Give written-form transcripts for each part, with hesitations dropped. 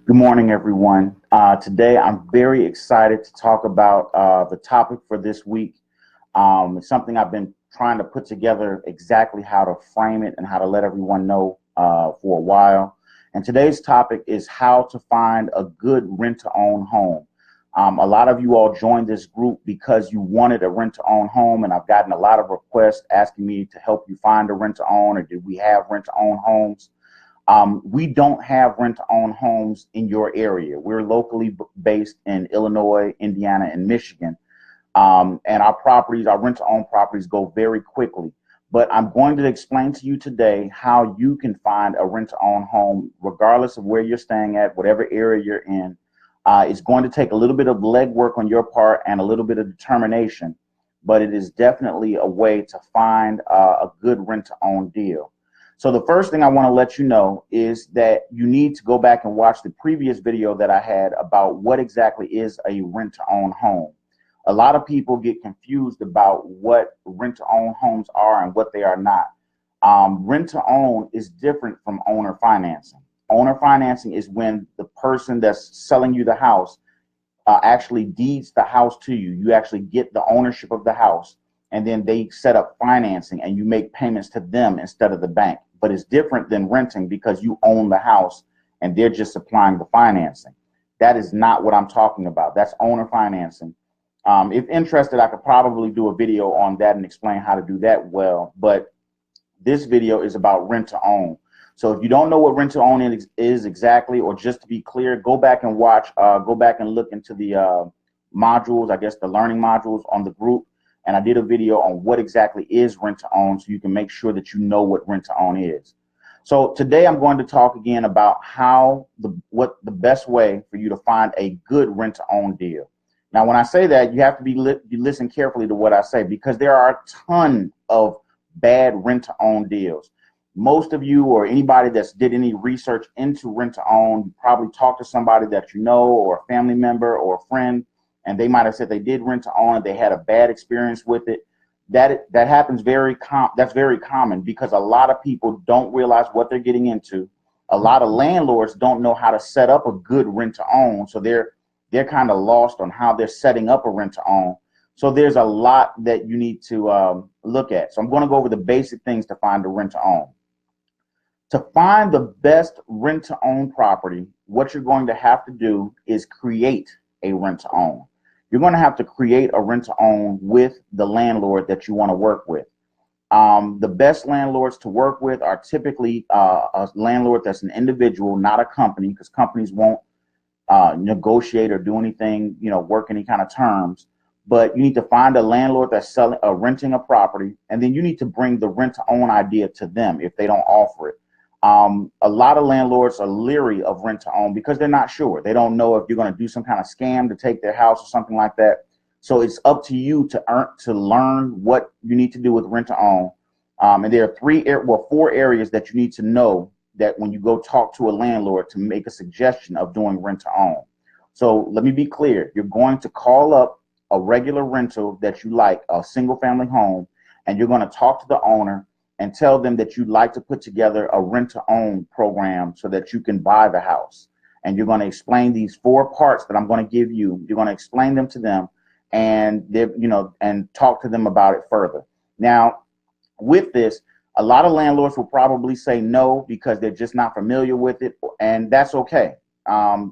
Good morning, everyone. Today, I'm very excited to talk about the topic for this week. It's something I've been trying to put together exactly how to frame it and how to let everyone know for a while. And today's topic is how to find a good rent-to-own home. A lot of you all joined this group because you wanted a rent-to-own home, and I've gotten a lot of requests asking me to help you find a rent-to-own, or do we have rent-to-own homes? We don't have rent-to-own homes in your area. We're locally based in Illinois, Indiana, and Michigan. And our properties, our rent-to-own properties go very quickly. But I'm going to explain to you today how you can find a rent-to-own home, regardless of where you're staying at, whatever area you're in. It's going to take a little bit of legwork on your part and a little bit of determination, but it is definitely a way to find a good rent-to-own deal. So the first thing I want to let you know is that you need to go back and watch the previous video that I had about what exactly is a rent-to-own home. A lot of people get confused about what rent-to-own homes are and what they are not. Rent-to-own is different from owner financing. Owner financing is when the person that's selling you the house actually deeds the house to you. You actually get the ownership of the house, and then they set up financing and you make payments to them instead of the bank. But it's different than renting because you own the house and they're just supplying the financing. That is not what I'm talking about. That's owner financing. If interested, I could probably do a video on that and explain how to do that well. But this video is about rent to own. So if you don't know what rent to own is exactly, or just to be clear, go back and watch, go back and look into the modules, I guess the learning modules on the group. And I did a video on what exactly is rent to own, so you can make sure that you know what rent to own is. So today I'm going to talk again about what the best way for you to find a good rent to own deal. Now, when I say that, you have to you listen carefully to what I say, because there are a ton of bad rent to own deals. Most of you, or anybody that's did any research into rent to own, probably talked to somebody that you know, or a family member or a friend, and they might have said they did rent to own and they had a bad experience with it. That happens that's very common, because a lot of people don't realize what they're getting into. A lot of landlords don't know how to set up a good rent to own, so they're kind of lost on how they're setting up a rent to own. So there's a lot that you need to look at. So I'm going to go over the basic things to find a rent to own. To find the best rent to own property, what you're going to have to do is create a rent to own. You're going to have to create a rent to own with the landlord that you want to work with. The best landlords to work with are typically a landlord that's an individual, not a company, because companies won't negotiate or do anything, work any kind of terms. But you need to find a landlord that's renting a property, and then you need to bring the rent to own idea to them if they don't offer it. A lot of landlords are leery of rent to own because they're not sure. They don't know if you're going to do some kind of scam to take their house or something like that. So it's up to you to learn what you need to do with rent to own. And there are 4 areas that you need to know that when you go talk to a landlord to make a suggestion of doing rent to own. So let me be clear. You're going to call up a regular rental that you like, a single family home, and you're going to talk to the owner and tell them that you'd like to put together a rent to own program so that you can buy the house. And you're going to explain these 4 parts that I'm going to give you. You're going to explain them to them, and and talk to them about it further. Now, with this, a lot of landlords will probably say no because they're just not familiar with it, and that's okay.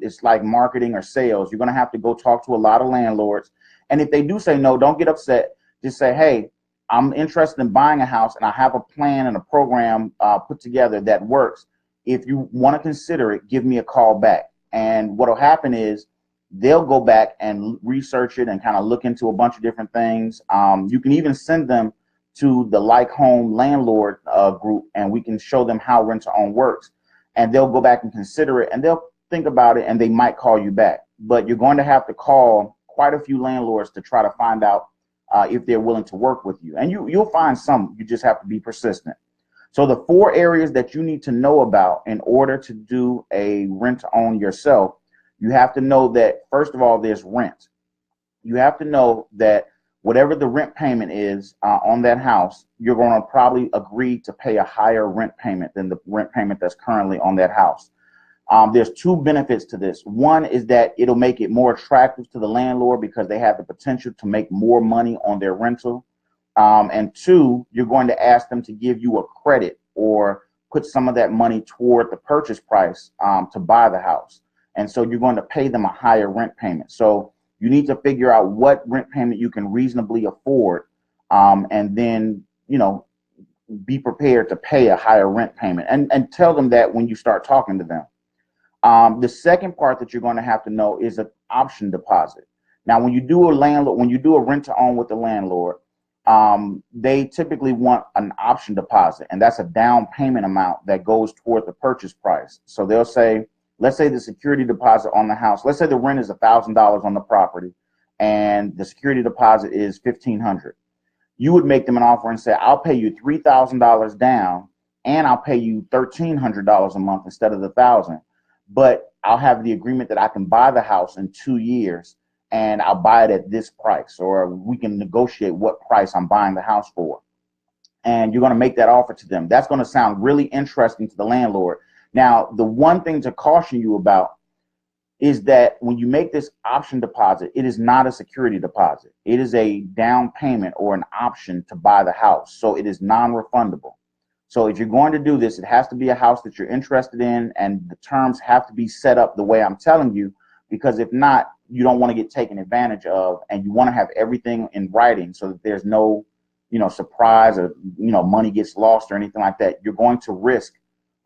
It's like marketing or sales. You're going to have to go talk to a lot of landlords. And if they do say no, don't get upset. Just say, hey, I'm interested in buying a house, and I have a plan and a program put together that works. If you want to consider it, give me a call back. And what will happen is they'll go back and research it and kind of look into a bunch of different things. You can even send them to the Like Home landlord group, and we can show them how rent to own works. And they'll go back and consider it, and they'll think about it, and they might call you back. But you're going to have to call quite a few landlords to try to find out if they're willing to work with you. And you'll find some. You just have to be persistent. So the 4 areas that you need to know about in order to do a rent to own yourself, you have to know that, first of all, there's rent. You have to know that whatever the rent payment is on that house, you're going to probably agree to pay a higher rent payment than the rent payment that's currently on that house. There's two benefits to this. One is that it'll make it more attractive to the landlord because they have the potential to make more money on their rental. And two, you're going to ask them to give you a credit or put some of that money toward the purchase price to buy the house. And so you're going to pay them a higher rent payment. So you need to figure out what rent payment you can reasonably afford, and then, be prepared to pay a higher rent payment, and tell them that when you start talking to them. The second part that you're going to have to know is an option deposit. Now, when you do a rent to own with the landlord, they typically want an option deposit, and that's a down payment amount that goes toward the purchase price. So they'll say, let's say the security deposit on the house, let's say the rent is $1,000 on the property and the security deposit is $1,500. You would make them an offer and say, I'll pay you $3,000 down and I'll pay you $1,300 a month instead of the $1,000. But I'll have the agreement that I can buy the house in 2 years and I'll buy it at this price, or we can negotiate what price I'm buying the house for. And you're going to make that offer to them. That's going to sound really interesting to the landlord. Now, the one thing to caution you about is that when you make this option deposit, it is not a security deposit. It is a down payment or an option to buy the house. So it is non-refundable. So if you're going to do this, it has to be a house that you're interested in, and the terms have to be set up the way I'm telling you, because if not, you don't want to get taken advantage of, and you want to have everything in writing so that there's no, surprise, or, money gets lost or anything like that. You're going to risk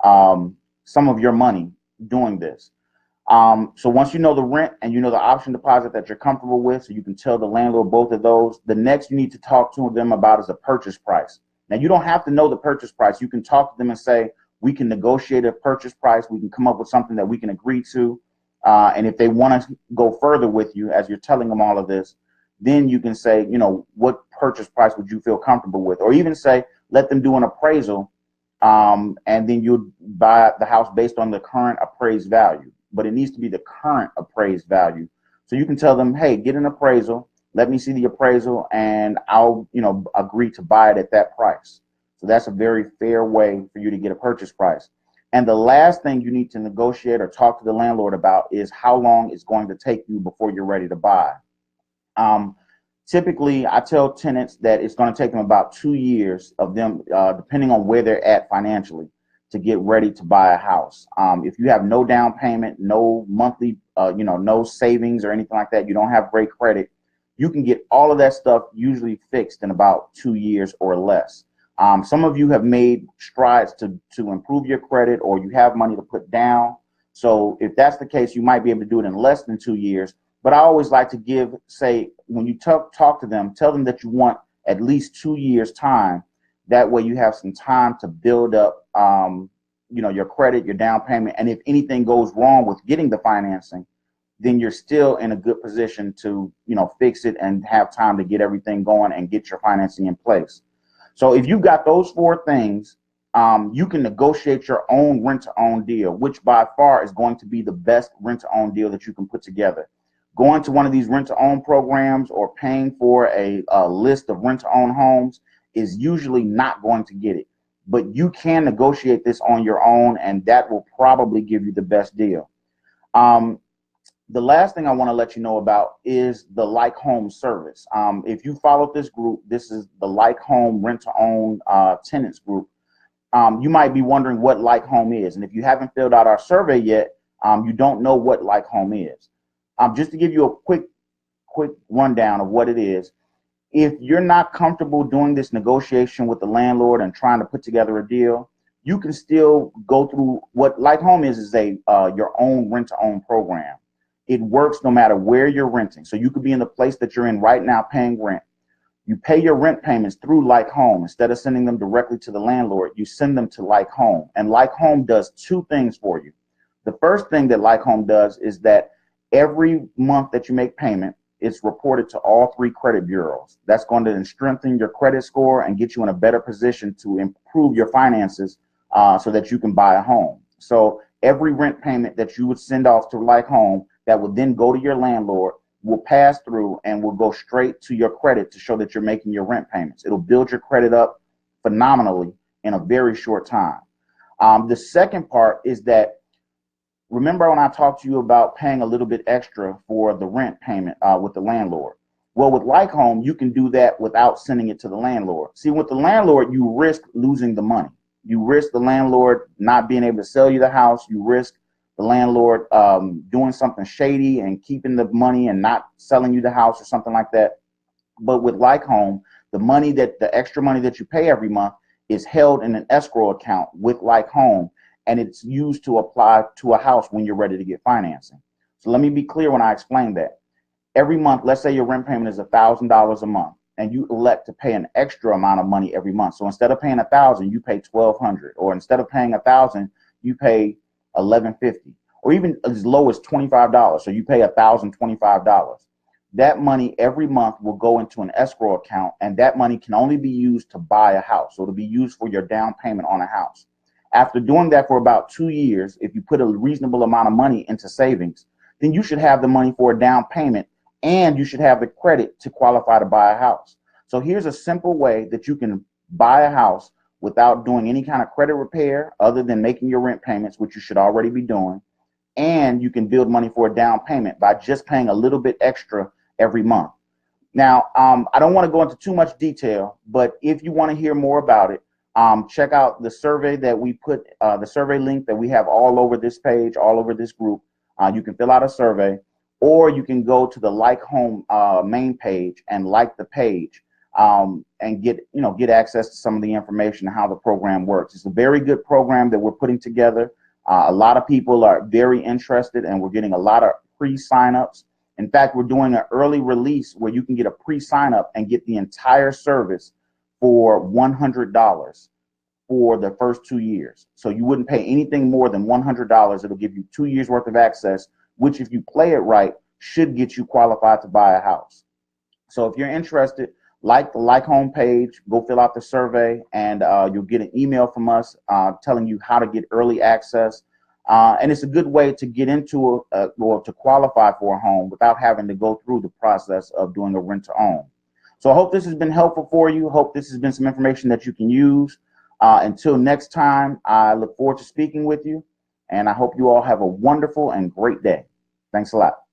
some of your money doing this. So once you know the rent and you know the option deposit that you're comfortable with, so you can tell the landlord both of those, the next you need to talk to them about is the purchase price. Now, you don't have to know the purchase price. You can talk to them and say, we can negotiate a purchase price. We can come up with something that we can agree to. And if they want to go further with you as you're telling them all of this, then you can say, what purchase price would you feel comfortable with? Or even say, let them do an appraisal, and then you buy the house based on the current appraised value. But it needs to be the current appraised value. So you can tell them, hey, get an appraisal. Let me see the appraisal, and I'll, agree to buy it at that price. So that's a very fair way for you to get a purchase price. And the last thing you need to negotiate or talk to the landlord about is how long it's going to take you before you're ready to buy. Typically, I tell tenants that it's going to take them about 2 years of them, depending on where they're at financially, to get ready to buy a house. If you have no down payment, no monthly, no savings or anything like that, you don't have great credit, you can get all of that stuff usually fixed in about 2 years or less. Some of you have made strides to improve your credit, or you have money to put down. So if that's the case, you might be able to do it in less than 2 years. But I always like to say, when you talk to them, tell them that you want at least 2 years time. That way you have some time to build up, your credit, your down payment. And if anything goes wrong with getting the financing, then you're still in a good position to, fix it and have time to get everything going and get your financing in place. So if you got those 4 things, you can negotiate your own rent-to-own deal, which by far is going to be the best rent-to-own deal that you can put together. Going to one of these rent-to-own programs or paying for a list of rent-to-own homes is usually not going to get it. But you can negotiate this on your own, and that will probably give you the best deal. The last thing I want to let you know about is the Like Home service. If you followed this group, this is the Like Home rent-to-own tenants group. You might be wondering what Like Home is. And if you haven't filled out our survey yet, you don't know what Like Home is. Just to give you a quick rundown of what it is, if you're not comfortable doing this negotiation with the landlord and trying to put together a deal, you can still go through what Like Home is your own rent-to-own program. It works no matter where you're renting. So you could be in the place that you're in right now paying rent. You pay your rent payments through Like Home. Instead of sending them directly to the landlord, you send them to Like Home. And Like Home does 2 things for you. The first thing that Like Home does is that every month that you make payment, it's reported to all 3 credit bureaus. That's going to strengthen your credit score and get you in a better position to improve your finances so that you can buy a home. So every rent payment that you would send off to Like Home that would then go to your landlord will pass through and will go straight to your credit to show that you're making your rent payments. It'll build your credit up phenomenally in a very short time. The second part is that remember when I talked to you about paying a little bit extra for the rent payment with the landlord? Well, with Like Home, you can do that without sending it to the landlord. See, with the landlord, you risk losing the money. You risk the landlord not being able to sell you the house. You risk the landlord doing something shady and keeping the money and not selling you the house or something like that. But with Like Home, the extra money that you pay every month is held in an escrow account with Like Home, and it's used to apply to a house when you're ready to get financing. So let me be clear when I explain that. Every month, let's say your rent payment is $1,000 a month, and you elect to pay an extra amount of money every month. So instead of paying 1,000, you pay 1,200, or instead of paying 1,000, you pay 1,150, or even as low as $25. So you pay $1,025. That money every month will go into an escrow account, and that money can only be used to buy a house. So it'll be used for your down payment on a house. After doing that for about 2 years, if you put a reasonable amount of money into savings, then you should have the money for a down payment, and you should have the credit to qualify to buy a house. So here's a simple way that you can buy a house without doing any kind of credit repair other than making your rent payments, which you should already be doing. And you can build money for a down payment by just paying a little bit extra every month. Now, I don't want to go into too much detail, but if you want to hear more about it, check out the survey that we put, the survey link that we have all over this page, all over this group. You can fill out a survey, or you can go to the Like Home main page and like the page and get access to some of the information and how the program works. It's a very good program that we're putting together. A lot of people are very interested, and we're getting a lot of pre-signups. In fact, we're doing an early release where you can get a pre-sign-up and get the entire service for $100 for the first 2 years. So you wouldn't pay anything more than $100. It'll give you 2 years worth of access, which if you play it right, should get you qualified to buy a house. So if you're interested, like the Like Home page, go fill out the survey, and you'll get an email from us telling you how to get early access. And it's a good way to get into or to qualify for a home without having to go through the process of doing a rent to own. So I hope this has been helpful for you. Hope this has been some information that you can use. Until next time, I look forward to speaking with you, and I hope you all have a wonderful and great day. Thanks a lot.